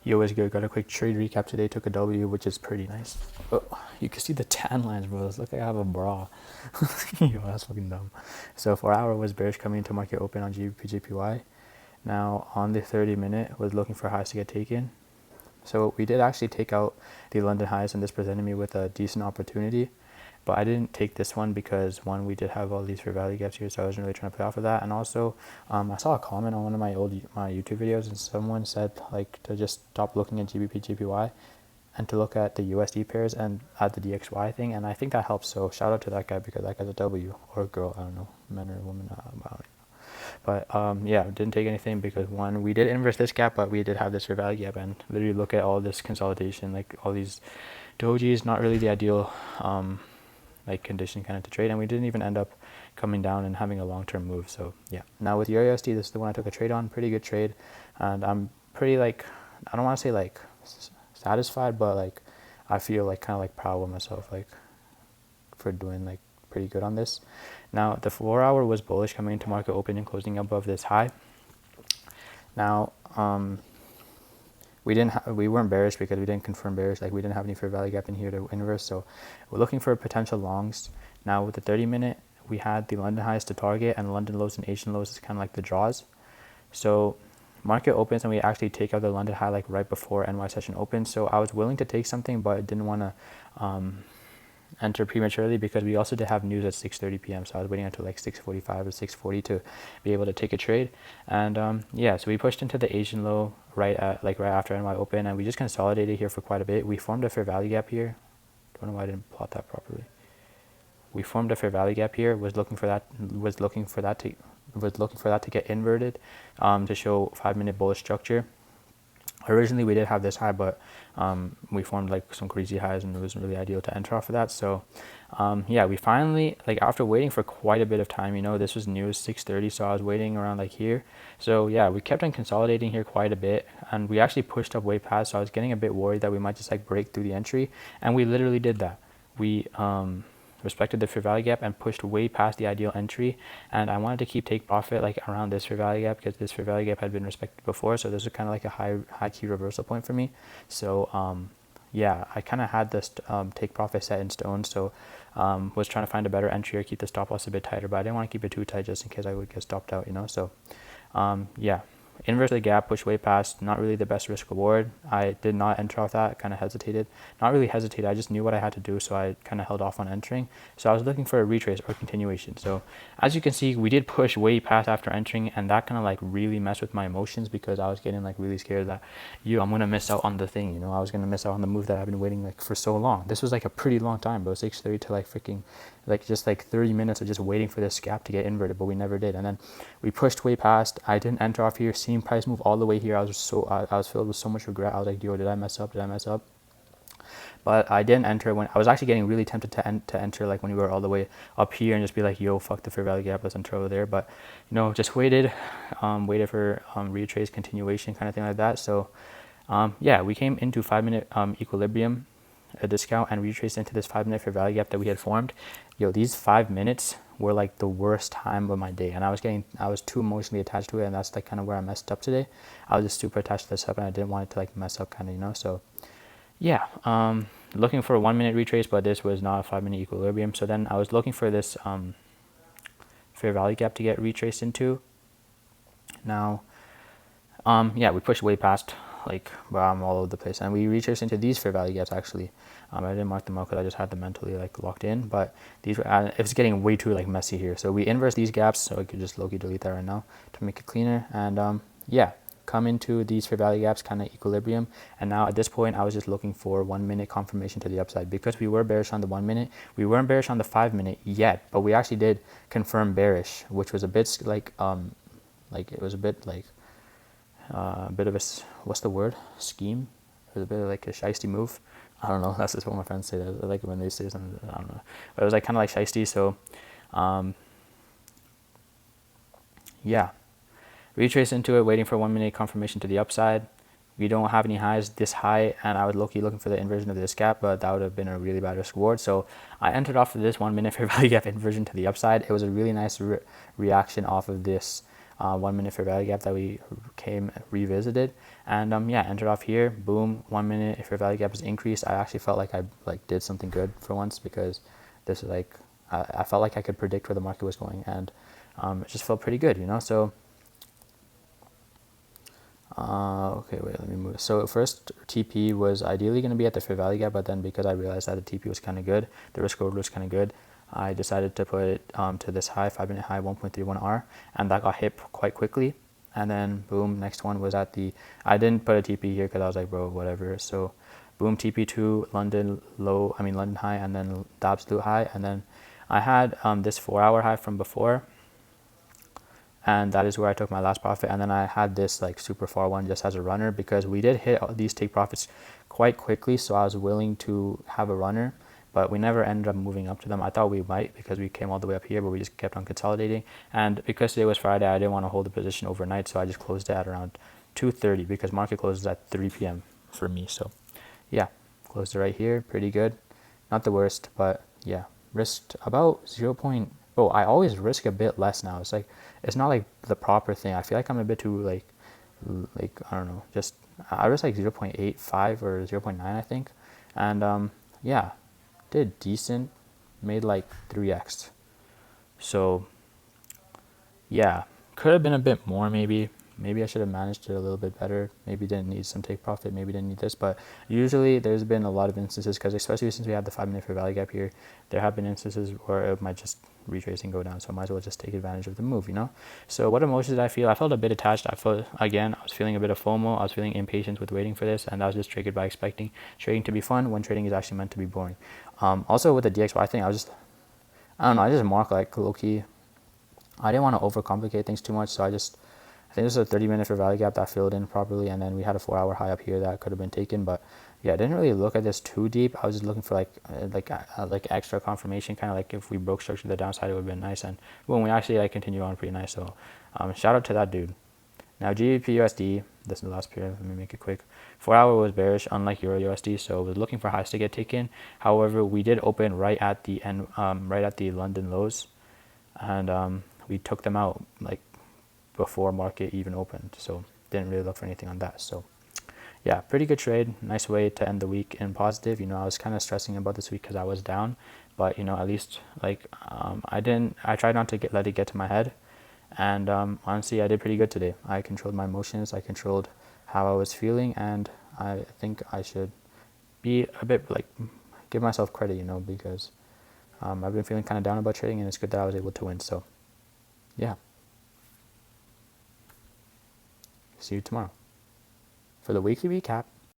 Yo, what's good? Got a quick trade recap today. Took a W, which is pretty nice. Oh, you can see the tan lines, bro. It's like I have a bra. Yo, that's fucking dumb. So 4 hour was bearish coming into market open on GBP/JPY. Now on the 30-minute was looking for highs to get taken. So we did actually take out the London highs, and this presented me with a decent opportunity. But I didn't take this one because, one, we did have all these fair value gaps here, so I wasn't really trying to play off of that. And also, I saw a comment on one of my my YouTube videos, and someone said like to just stop looking at GBP JPY and to look at the USD pairs and at the DXY thing. And I think that helps. So shout out to that guy, because that guy's a W, or a girl. I don't know, men or women. But yeah, didn't take anything because, one, we did inverse this gap, but we did have this fair value gap, and literally look at all this consolidation, like all these dojis, not really the ideal like condition kind of to trade, and we didn't even end up coming down and having a long-term move. So yeah, now with EURUSD, this is the one I took a trade on. Pretty good trade, and I'm pretty, like, I don't want to say like satisfied, but like I feel like kind of like proud of myself, like, for doing like pretty good on this. Now the 4 hour was bullish coming into market open and closing above this high. Now we weren't bearish because we didn't confirm bearish, like we didn't have any fair value gap in here to inverse, so we're looking for potential longs. Now with the 30-minute, we had the London highs to target, and London lows and Asian lows is kind of like the draws. So market opens and we actually take out the London high like right before NY session opens, so I was willing to take something, but I didn't want to enter prematurely because we also did have news at 6:30 p.m. So I was waiting until like 6:45 or 6:40 to be able to take a trade. And yeah, so we pushed into the Asian low right after NY open, and we just consolidated here for quite a bit. We formed a fair value gap here. Don't know why I didn't plot that properly. We formed a fair value gap here. Was looking for that to get inverted, to show 5-minute bullish structure. Originally we did have this high, but we formed like some crazy highs, and it wasn't really ideal to enter off of that. So yeah, we finally, like, after waiting for quite a bit of time, this was news 6:30, so I was waiting around like here. So yeah, we kept on consolidating here quite a bit, and we actually pushed up way past, so I was getting a bit worried that we might just like break through the entry, and we literally did that. We respected the fair value gap and pushed way past the ideal entry, and I wanted to keep take profit like around this fair value gap, because this fair value gap had been respected before, so this was kind of like a high key reversal point for me. So yeah, I kind of had this take profit set in stone, so was trying to find a better entry or keep the stop loss a bit tighter, but I didn't want to keep it too tight just in case I would get stopped out, so yeah, inverse the gap, push way past, not really the best risk reward. I did not enter off that, kind of hesitated. Not really hesitated, I just knew what I had to do, so I kind of held off on entering. So I was looking for a retrace or continuation. So as you can see, we did push way past after entering, and that kind of like really messed with my emotions, because I was getting like really scared that, I'm going to miss out on the thing, I was going to miss out on the move that I've been waiting like for so long. This was like a pretty long time, bro, 6:30 to like freaking like just like 30 minutes of just waiting for this gap to get inverted, but we never did. And then we pushed way past. I didn't enter off here, seeing price move all the way here. I was filled with so much regret. I was like, yo, did I mess up? But I didn't enter. When I was actually getting really tempted to enter, like when we were all the way up here, and just be like, yo, fuck the fair value gap, let's enter over there. But just waited for retrace, continuation, kind of thing like that. So yeah, we came into 5-minute equilibrium, a discount, and retraced into this 5-minute fair value gap that we had formed. These 5 minutes were like the worst time of my day, and I was too emotionally attached to it, and that's like kind of where I messed up today. I was just super attached to this up, and I didn't want it to like mess up, kind of, so yeah, looking for a 1-minute retrace, but this was not a 5-minute equilibrium. So then I was looking for this fair value gap to get retraced into. Now yeah, we pushed way past, like, I'm all over the place, and we retraced into these fair value gaps actually. I didn't mark them out because I just had them mentally like locked in, but these were it was getting way too like messy here, so we inverse these gaps, so I could just low-key delete that right now to make it cleaner. And yeah, come into these fair value gaps, kind of equilibrium. And now at this point I was just looking for 1-minute confirmation to the upside, because we were bearish on the 1-minute. We weren't bearish on the 5-minute yet, but we actually did confirm bearish, which was a bit like it was a bit like a bit of a, what's the word, scheme. It was a bit of like a shiesty move. I don't know, that's just what my friends say. I like it when they say something, I don't know, but it was like kind of like shiesty. So yeah, retrace into it, waiting for 1-minute confirmation to the upside. We don't have any highs this high, and I was low-key looking for the inversion of this gap, but that would have been a really bad risk reward. So I entered off of this 1-minute fair value gap inversion to the upside. It was a really nice reaction off of this 1 minute fair value gap that we revisited, and yeah, entered off here. Boom, 1 minute fair value gap was increased. I actually felt like I did something good for once, because this is like I felt like I could predict where the market was going, and it just felt pretty good, So okay, wait, let me move. So first TP was ideally going to be at the fair value gap, but then because I realized that the TP was kind of good, the risk reward was kind of good, I decided to put it to this high, 5-minute high, 1.31R, and that got hit quite quickly. And then boom, next one was at the, I didn't put a TP here because I was like, bro, whatever. So boom, TP2, London high, and then the absolute high. And then I had this 4-hour high from before, and that is where I took my last profit. And then I had this like super far one just as a runner, because we did hit these take profits quite quickly, so I was willing to have a runner, but we never ended up moving up to them. I thought we might, because we came all the way up here, but we just kept on consolidating. And because today was Friday, I didn't want to hold the position overnight, so I just closed it at around 2:30, because market closes at 3 p.m. for me. So yeah, closed it right here, pretty good, not the worst, but yeah, risked about 0. Oh, I always risk a bit less now. It's like, it's not like the proper thing. I feel like I'm a bit too like I don't know, just I risk like 0.85 or 0.9, I think, and yeah, did decent, made like 3x. So yeah, could have been a bit more, maybe I should have managed it a little bit better. Maybe didn't need some take profit, maybe didn't need this, but usually there's been a lot of instances, because especially since we have the 5-minute fair value gap here, there have been instances where it might just retrace and go down, so I might as well just take advantage of the move, So what emotions did I feel? I felt a bit attached. I was feeling a bit of FOMO. I was feeling impatient with waiting for this, and that was just triggered by expecting trading to be fun when trading is actually meant to be boring. Also with the DXY thing, I just marked like low-key. I didn't want to overcomplicate things too much, so I think this is a 30-minute fair value gap that filled in properly, and then we had a 4-hour high up here that could have been taken. But yeah, I didn't really look at this too deep. I was just looking for like extra confirmation, kind of like if we broke structure to the downside, it would have been nice. And boom, we actually like continued on pretty nice. So shout out to that dude. Now GBP USD, this is the last period. Let me make it quick. 4-hour was bearish, unlike Euro USD, so was looking for highs to get taken. However, we did open right at the end, right at the London lows, and we took them out like before market even opened, so didn't really look for anything on that. So yeah, pretty good trade. Nice way to end the week in positive. I was kind of stressing about this week because I was down, but at least like I tried not to let it get to my head, and honestly I did pretty good today. I controlled my emotions, I controlled how I was feeling, and I think I should be a bit like give myself credit, because I've been feeling kind of down about trading, and it's good that I was able to win. So yeah, see you tomorrow for the weekly recap.